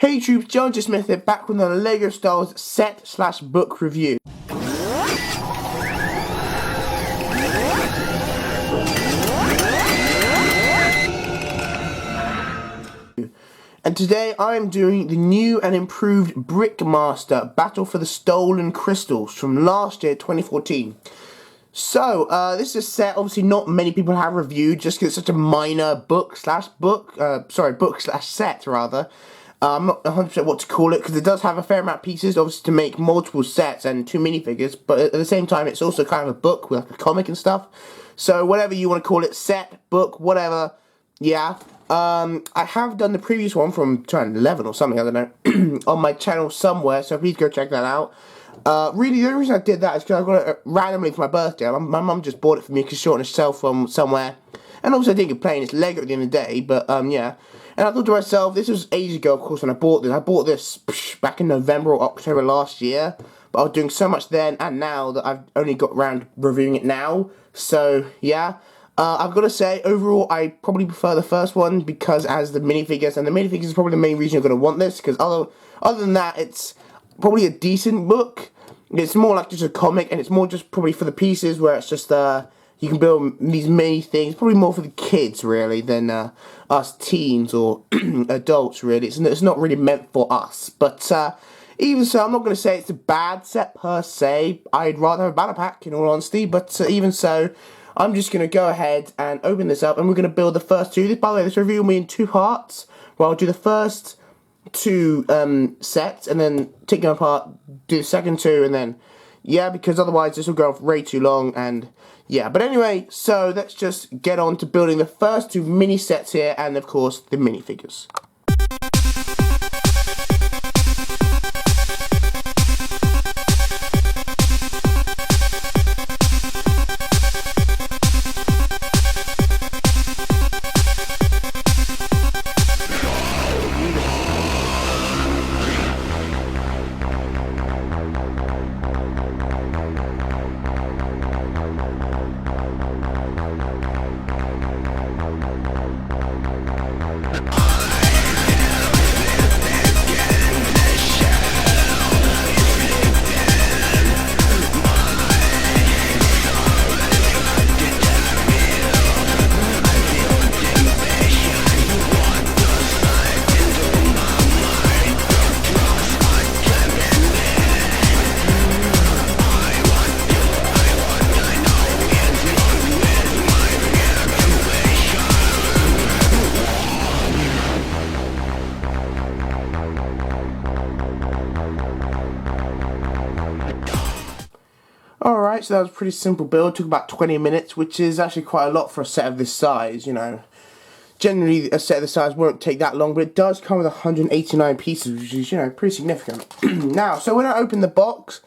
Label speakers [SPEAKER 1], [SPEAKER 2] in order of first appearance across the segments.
[SPEAKER 1] Hey troops, GeneralJSmith here, back with another LEGO Star Wars set/book review. And today I am doing the new and improved Brickmaster Battle for the Stolen Crystals from last year, 2014. So, this is a set obviously not many people have reviewed just because it's such a minor book/set rather. I'm not 100% what to call it because it does have a fair amount of pieces obviously to make multiple sets and 2 minifigures, but at the same time it's also kind of a book with like a comic and stuff. So whatever you want to call it, set, book, whatever, yeah. I have done the previous one from 2011 or something, I don't know, on my channel somewhere, so please go check that out. Really, the only reason I did that is because I got it randomly for my birthday. My mum just bought it for me because she saw it on a shelf from somewhere. And also I think it's playing, it's Lego at the end of the day, but yeah. And I thought to myself, this was ages ago, of course, when I bought this. I bought this back in November or October last year, but I was doing so much then and now that I've only got around reviewing it now. So, yeah. I've got to say, overall, I probably prefer the first one because it has the minifigures, and the minifigures is probably the main reason you're going to want this, because other than that, it's probably a decent book. It's more like just a comic, and it's more just probably for the pieces where it's just, you can build these many things, probably more for the kids, really, than us teens or adults, really. It's not really meant for us. But even so, I'm not going to say it's a bad set per se. I'd rather have a banner pack, in all honesty. But even so, I'm just going to go ahead and open this up, and we're going to build the first two. By the way, this review will be in 2 parts, where I'll do the first 2 sets, and then take them apart, do the second 2, and then, yeah, because otherwise this will go off way too long, and yeah. But anyway, so let's just get on to building the first 2 mini sets here, and of course, the minifigures. Alright, so that was a pretty simple build. It took about 20 minutes, which is actually quite a lot for a set of this size, you know. Generally, a set of this size won't take that long, but it does come with 189 pieces, which is, you know, pretty significant. Now, so when I open the box,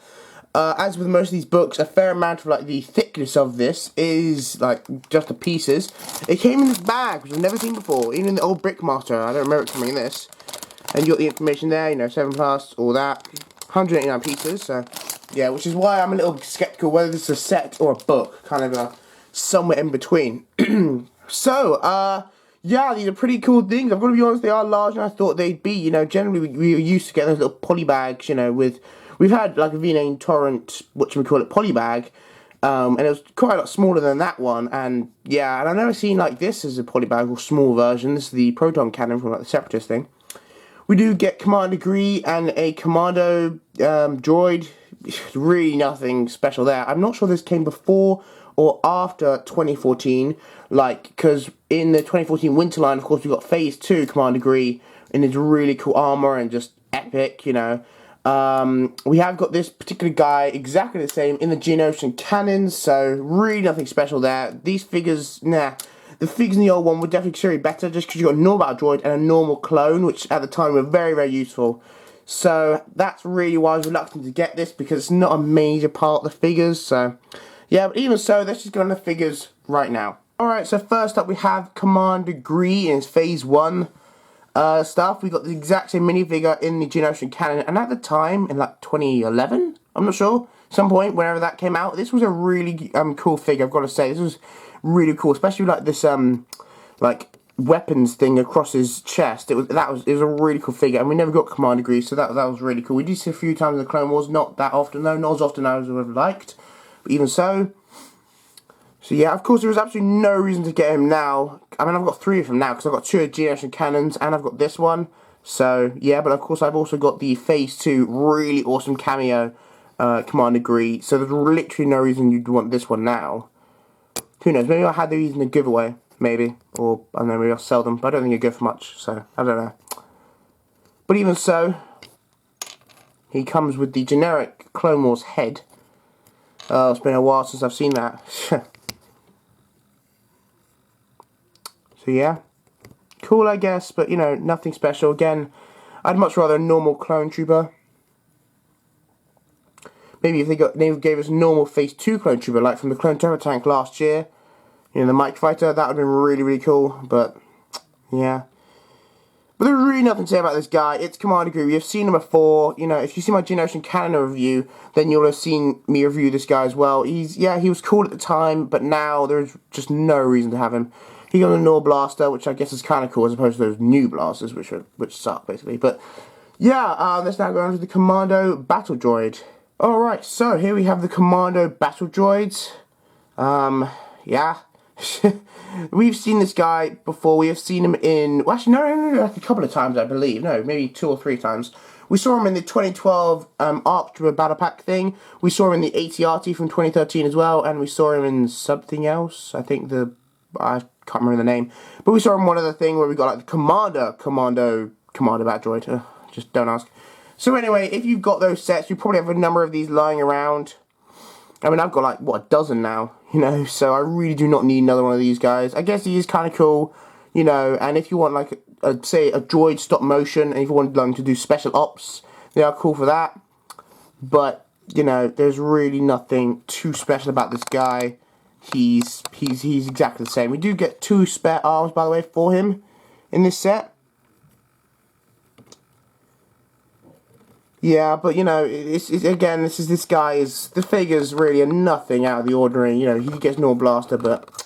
[SPEAKER 1] as with most of these books, a fair amount of, like, the thickness of this is, like, just the pieces. It came in this bag, which I've never seen before, even in the old Brickmaster. I don't remember it coming in this. And you got the information there, you know, 7+, all that. 189 pieces, so yeah, which is why I'm a little skeptical whether this is a set or a book, kind of somewhere in between. So, yeah, these are pretty cool things. I've got to be honest, they are larger than I thought they'd be. You know, generally we were used to getting those little poly bags, you know, we've had like a V-name Torrent, poly bag, and it was quite a lot smaller than that one, and yeah, and I've never seen like this as a poly bag or small version. This is the proton cannon from like the Separatist thing. We do get Commander Gree and a Commando droid. Really nothing special there. I'm not sure this came before or after 2014, like, because in the 2014 winter line, of course, we got Phase 2 Commander Gree in his really cool armor and just epic, you know. We have got this particular guy exactly the same in the Geonosian cannons, so really nothing special there. These figures, nah. The figures in the old one were definitely considered better just because you got a normal battle droid and a normal clone, which at the time were very, very useful. So that's really why I was reluctant to get this, because it's not a major part of the figures. So yeah, but even so, let's just go on the figures right now. Alright, so first up we have Commander Gree in his Phase 1 stuff. We got the exact same minifigure in the Geonosian cannon, and at the time, in like 2011, I'm not sure, some point, whenever that came out, this was a really cool figure, I've got to say. This was really cool, especially like this, like weapons thing across his chest. It was a really cool figure, and we never got Commander Grease, so that was really cool. We did see a few times in the Clone Wars, not that often though, not as often as I would have liked, but even so. So yeah, of course there was absolutely no reason to get him now. I mean, I've got 3 of them now, because I've got 2 Generation Cannons, and I've got this one. So yeah, but of course I've also got the Phase 2 really awesome cameo Commander Grease, so there's literally no reason you'd want this one now. Who knows, maybe I had these in a giveaway, maybe, or I don't know, maybe I'll sell them, but I don't think it'll go for much, so I don't know. But even so, he comes with the generic Clone Wars head. Oh, it's been a while since I've seen that. So yeah, cool I guess, but you know, nothing special. Again, I'd much rather a normal clone trooper. Maybe if they gave us a normal Phase 2 clone trooper, like from the Clone Turbo Tank last year, you know, the Mike Fighter, that would have been really, really cool, but yeah. But there's really nothing to say about this guy. It's Commander Grease. You've seen him before. You know, if you see my Generation Cannon review, then you'll have seen me review this guy as well. He was cool at the time, but now there's just no reason to have him. He got a Null Blaster, which I guess is kind of cool, as opposed to those new blasters, which suck, basically. But, yeah, let's now go on to the Commando Battle Droid. Alright, so here we have the Commando Battle Droids. Yeah. We've seen this guy before. We have seen him in... Well, actually, no, like a couple of times, I believe. No, maybe 2 or 3 times. We saw him in the 2012 ARC Battle Pack thing. We saw him in the AT-RT from 2013 as well. And we saw him in something else. I think I can't remember the name, but we saw him one other thing where we got like the Commando Battle Droid. Just don't ask. So anyway, if you've got those sets, you probably have a number of these lying around. I mean, I've got like, what, a dozen now, you know, so I really do not need another one of these guys. I guess he is kind of cool, you know, and if you want like, say, a droid stop motion, and if you want them to do special ops, they are cool for that. But, you know, there's really nothing too special about this guy. He's exactly the same. We do get 2 spare arms, by the way, for him in this set. Yeah, but you know, again, this guy is, the figures really are nothing out of the ordinary. You know, he gets Null Blaster, but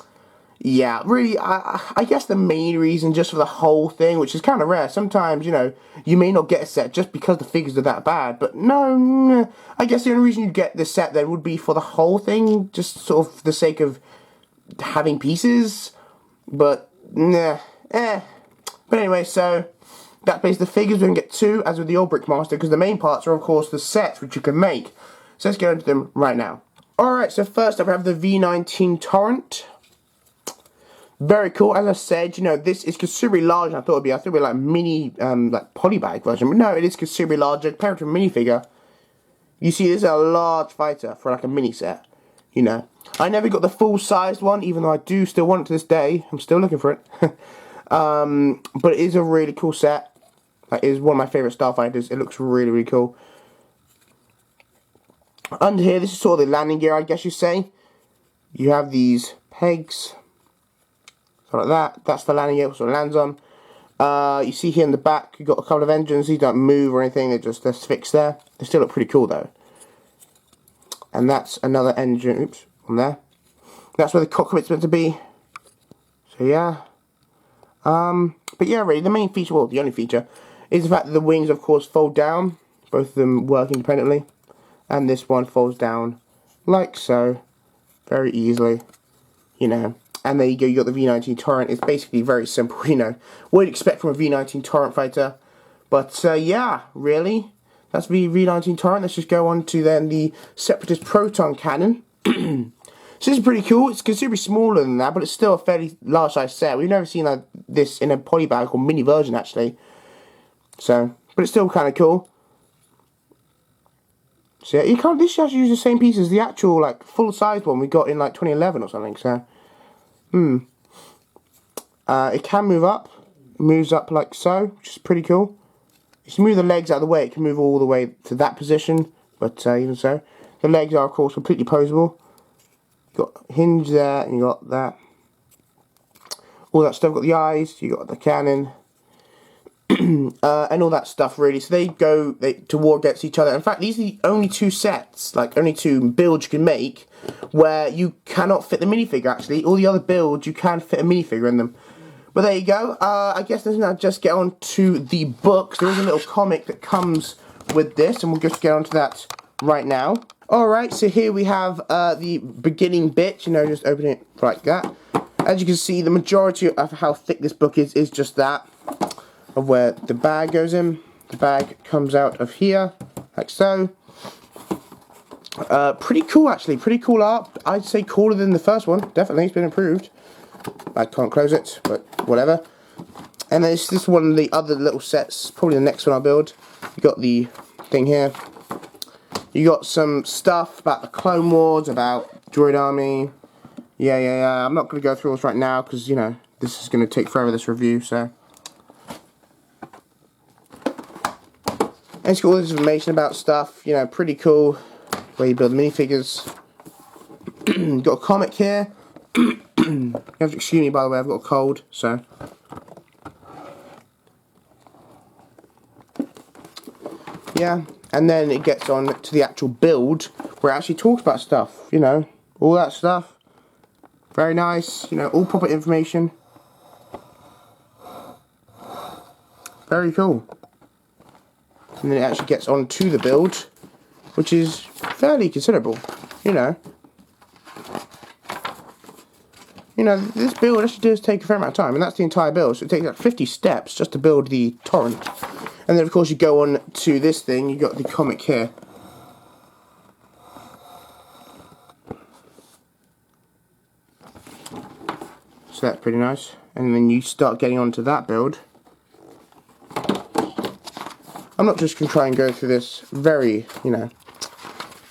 [SPEAKER 1] yeah, really, I guess the main reason just for the whole thing, which is kind of rare. Sometimes, you know, you may not get a set just because the figures are that bad, but no, I guess the only reason you get this set then would be for the whole thing, just sort of for the sake of having pieces, but nah, But anyway, so that basically the figures, we can get 2, as with the old Brickmaster, because the main parts are, of course, the sets, which you can make. So let's get into them right now. Alright, so first up we have the V19 Torrent. Very cool. As I said, you know, this is considerably larger than I thought it would be. I thought it would be like mini, like polybag version. But no, it is considerably larger. Compared to a minifigure, you see this is a large fighter for like a mini set. You know, I never got the full-sized one, even though I do still want it to this day. I'm still looking for it. But it is a really cool set. Like, it is one of my favourite starfighters. It looks really, really cool. Under here, this is sort of the landing gear, I guess you say. You have these pegs. Like that. That's the landing gear, so it lands on. You see here in the back, you've got a couple of engines. These don't move or anything, they're fixed there. They still look pretty cool though. And that's another engine, oops, on there. That's where the cockpit's meant to be. So yeah. But yeah, really, the main feature, well, the only feature, is the fact that the wings, of course, fold down. Both of them work independently. And this one folds down like so. Very easily. You know. And there you go, you got the V19 Torrent. It's basically very simple, you know. What you'd expect from a V19 Torrent fighter. But, yeah, really. That's the V19 Torrent. Let's just go on to then the Separatist Proton Cannon. So this is pretty cool. It's considerably smaller than that, but it's still a fairly large size set. We've never seen like this in a polybag or mini version, actually. So, but it's still kind of cool. So yeah, you can't. This actually use the same piece as the actual like full-sized one we got in like 2011 or something. So, it can move up. It moves up like so, which is pretty cool. If you move the legs out of the way, it can move all the way to that position. But even so, the legs are of course completely posable. You got hinge there, and you got that. All that stuff. Got the eyes. You got the cannon, and all that stuff really. So they go to war against each other. In fact, these are the only 2 sets, like only 2 builds you can make, where you cannot fit the minifigure. Actually, all the other builds you can fit a minifigure in them. But there you go. I guess let's now just get on to the books. There is a little comic that comes with this, and we'll just get on to that right now. Alright, so here we have the beginning bit, you know, just open it like that. As you can see, the majority of how thick this book is just that, of where the bag goes in. The bag comes out of here, like so. Pretty cool, actually. Pretty cool art. I'd say cooler than the first one. Definitely, it's been improved. I can't close it, but whatever. And then this is one of the other little sets. Probably the next one I'll build. You got the thing here. You got some stuff about the Clone Wars, about Droid Army. Yeah. I'm not going to go through this right now because, you know, this is going to take forever, this review, so. And it's got all this information about stuff, you know, pretty cool. Where you build minifigures. Got a comic here. You have to excuse me, by the way, I've got a cold, so. Yeah, and then it gets on to the actual build, where it actually talks about stuff, you know, all that stuff. Very nice, you know, all proper information. Very cool. And then it actually gets on to the build, which is fairly considerable, you know. You know, this build actually does take a fair amount of time, and that's the entire build, so it takes like 50 steps just to build the Torrent. And then of course you go on to this thing, you got the comic here. So that's pretty nice. And then you start getting onto that build. I'm not just going to try and go through this very, you know,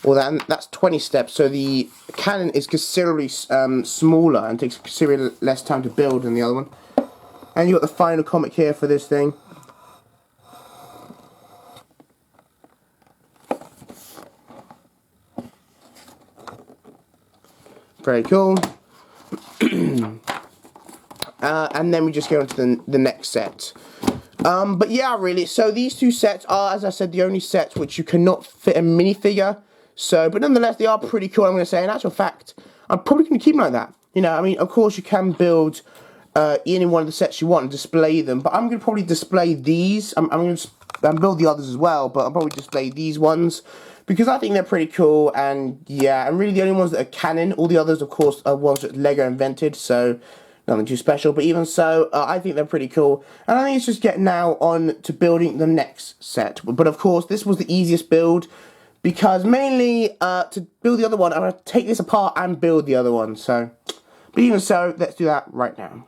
[SPEAKER 1] all that, and that's 20 steps, so the cannon is considerably smaller and takes considerably less time to build than the other one. And you got the final comic here for this thing. Very cool. And then we just go on to the next set. But yeah, really, so these two sets are, as I said, the only sets which you cannot fit a minifigure. So, but nonetheless, they are pretty cool, I'm going to say. In actual fact, I'm probably going to keep them like that. You know, I mean, of course, you can build any one of the sets you want and display them. But I'm going to probably display these. I'm going to build the others as well, but I'll probably display these ones. Because I think they're pretty cool, and yeah, and really the only ones that are canon. All the others, of course, are ones that Lego invented, so nothing too special. But even so, I think they're pretty cool. And I think it's just getting now on to building the next set. But of course, this was the easiest build. Because mainly, to build the other one, I'm going to take this apart and build the other one. So, but even so, let's do that right now.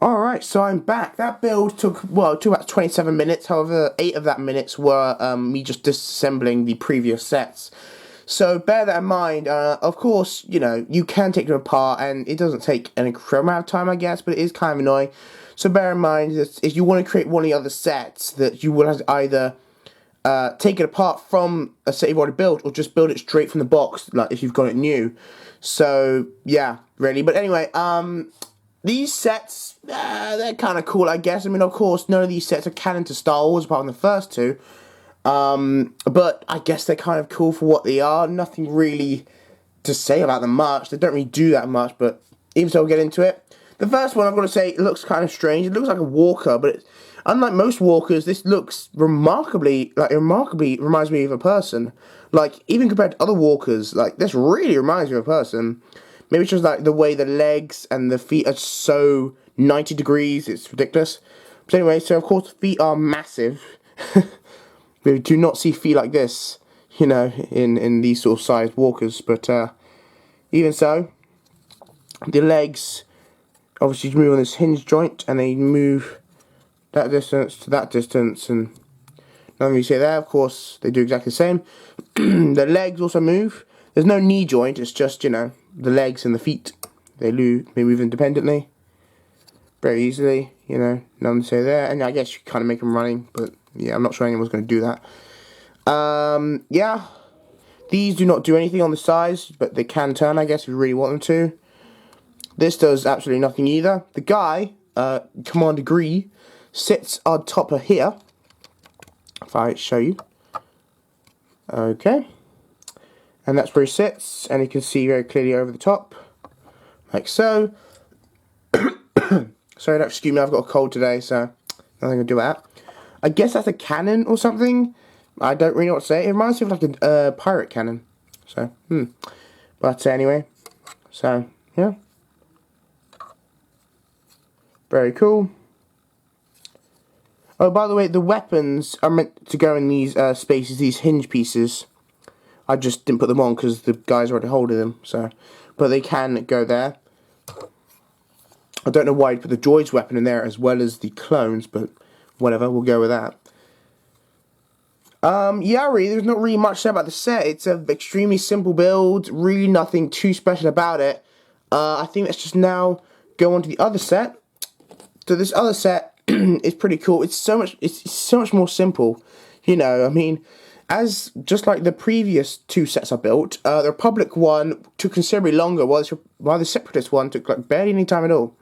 [SPEAKER 1] Alright, so I'm back. That build took about 27 minutes. However, 8 of that minutes were me just disassembling the previous sets. So bear that in mind. Of course, you know, you can take them apart and it doesn't take an incredible amount of time, I guess, but it is kind of annoying. So bear in mind that if you want to create one of the other sets, that you will have to either take it apart from a set you've already built or just build it straight from the box, like if you've got it new. So, yeah, really. But anyway, these sets, they're kind of cool, I guess. I mean, of course, none of these sets are canon to Star Wars, apart from the first two. But I guess they're kind of cool for what they are. Nothing really to say about them much. They don't really do that much, but even so, we'll get into it. The first one, I've got to say, it looks kind of strange. It looks like a walker, but unlike most walkers, this looks remarkably reminds me of a person. Like, even compared to other walkers, like, this really reminds me of a person. Maybe it's just like the way the legs and the feet are so 90 degrees, it's ridiculous. But anyway, so of course, feet are massive. We do not see feet like this, you know, in these sort of sized walkers, but even so, the legs obviously move on this hinge joint, and they move that distance to that distance, and nothing you see there. Of course, they do exactly the same. The legs also move. There's no knee joint, it's just, you know, the legs and the feet. They move independently, very easily, you know, nothing to say there. And I guess you kind of make them running, but yeah, I'm not sure anyone's going to do that. Yeah, these do not do anything on the sides, but they can turn, I guess, if you really want them to. This does absolutely nothing either. The guy, Commander Gree, sits on top of here. If I show you. Okay. And that's where he sits, and you can see very clearly over the top. Like so. Sorry, don't excuse me, I've got a cold today, so nothing to do with that. I guess that's a cannon or something. I don't really know what to say. It reminds me of like a pirate cannon. So, But anyway, so, yeah. Very cool. Oh, by the way, the weapons are meant to go in these spaces, these hinge pieces. I just didn't put them on because the guy's already holding them, so. But they can go there. I don't know why you'd put the droid's weapon in there as well as the clones, but whatever, we'll go with that. Yeah, really, there's not really much to say about the set. It's an extremely simple build, really nothing too special about it. I think let's just now go on to the other set. So this other set is pretty cool. It's so much more simple. You know, I mean, as just like the previous two sets I built, the Republic one took considerably longer, while the Separatist one took like barely any time at all.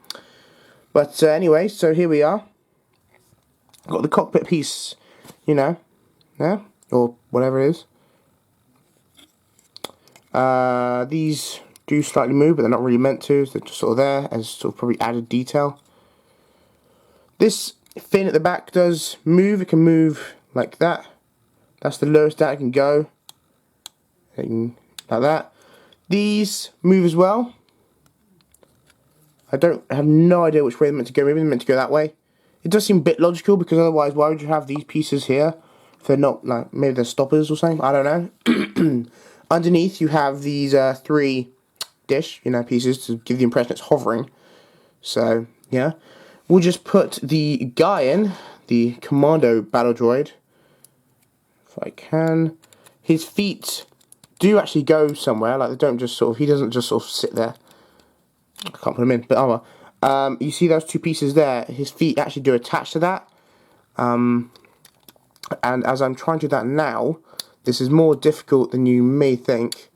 [SPEAKER 1] But anyway, so here we are. Got the cockpit piece, you know, yeah, or whatever it is. These do slightly move, but they're not really meant to. So they're just sort of there as sort of probably added detail. This fin at the back does move. It can move like that. That's the lowest that it can go. Like that. These move as well. I have no idea which way they're meant to go. Maybe they're meant to go that way. It does seem a bit logical, because otherwise why would you have these pieces here if they're not, like, maybe they're stoppers or something? I don't know. Underneath you have these three dish, you know, pieces to give the impression it's hovering. So, yeah. We'll just put the guy in, the Commando battle droid. If I can. His feet do actually go somewhere, like they don't just sort of, he doesn't just sort of sit there. I can't put him in, but oh well. You see those two pieces there, his feet actually do attach to that. And as I'm trying to do that now, this is more difficult than you may think.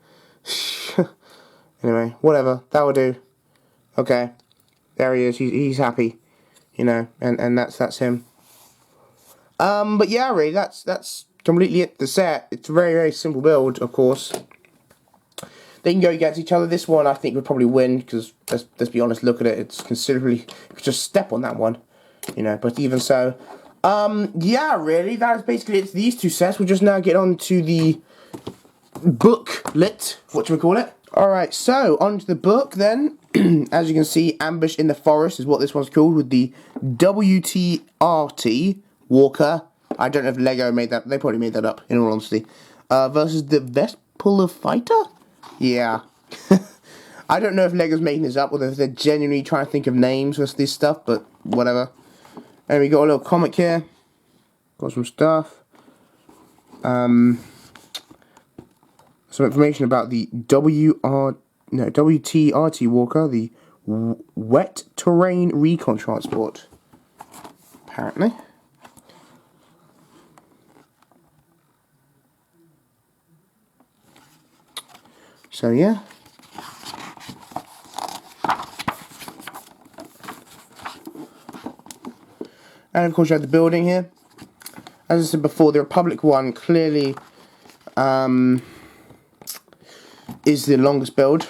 [SPEAKER 1] Anyway, whatever, that will do. Okay, there he is, he's happy. You know, and that's him. But yeah, really, that's completely it. The set. It's a very, very simple build, of course. They can go against each other. This one, I think, would probably win, because let's be honest. Look at it. It's considerably. You could just step on that one, you know. But even so, yeah, really, that is basically it. These two sets. We'll just now get on to the booklet. Whatchamacallit. Alright, so on to the book then. As you can see, Ambush in the Forest is what this one's called, with the WTRT Walker. I don't know if Lego made that. They probably made that up, in all honesty. Versus the Vespula Fighter? Yeah. I don't know if Lego's making this up, or if they're genuinely trying to think of names for this stuff, but whatever. And we got a little comic here. Got some stuff. Some information about the WTRT Walker, the Wet Terrain Recon Transport. Apparently. So yeah. And of course you have the building here. As I said before, the Republic one clearly is the longest build.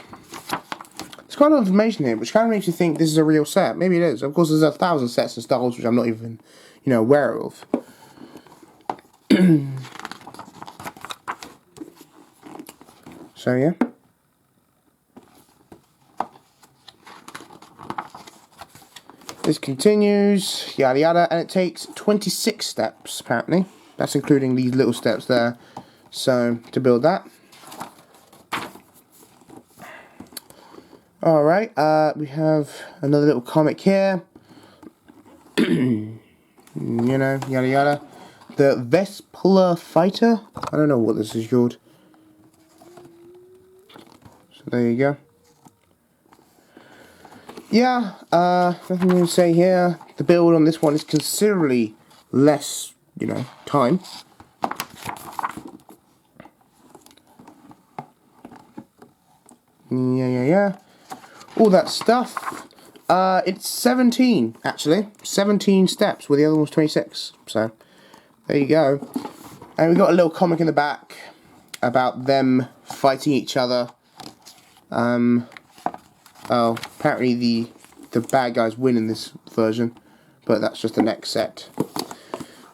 [SPEAKER 1] It's quite a lot of information here, which kind of makes you think this is a real set. Maybe it is. Of course, there's 1,000 sets and styles which I'm not even, you know, aware of. So yeah. This continues, yada yada, and it takes 26 steps apparently. That's including these little steps there. So to build that. Alright, we have another little comic here. You know, yada yada. The Vespular Fighter. I don't know what this is called. So there you go. Yeah, nothing to say here. The build on this one is considerably less, you know, time. Yeah. All that stuff. It's 17, actually. 17 steps, where the other one was 26. So, there you go. And we've got a little comic in the back about them fighting each other. Oh, apparently the bad guys win in this version, but that's just the next set,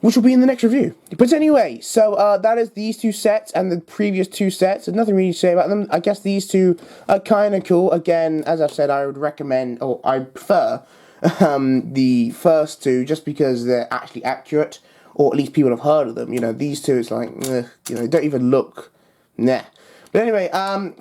[SPEAKER 1] which will be in the next review. But anyway, so that is these two sets and the previous two sets. There's nothing really to say about them. I guess these two are kind of cool. Again, as I've said, I would recommend, or I prefer, the first two just because they're actually accurate, or at least people have heard of them. You know, these two, it's like, you know, don't even look, nah. But anyway,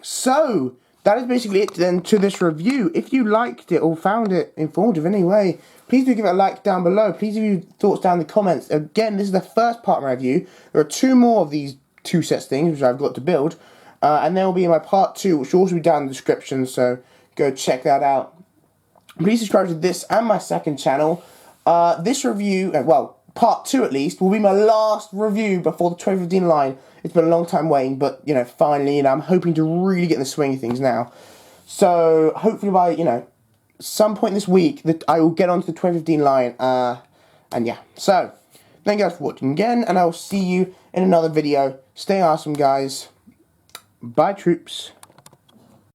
[SPEAKER 1] so that is basically it then to this review. If you liked it or found it informative in any way, please do give it a like down below. Please leave your thoughts down in the comments. Again, this is the first part of my review. There are two more of these two sets things which I've got to build. And then will be in my part 2, which will also be down in the description, so go check that out. Please subscribe to this and my second channel. This review, well, part 2 at least, will be my last review before the 2015 line. It's been a long time waiting, but, you know, finally, you know, I'm hoping to really get in the swing of things now. So, hopefully by, you know, some point this week, that I will get onto the 2015 line, and yeah. So, thank you guys for watching again, and I will see you in another video. Stay awesome, guys. Bye, troops.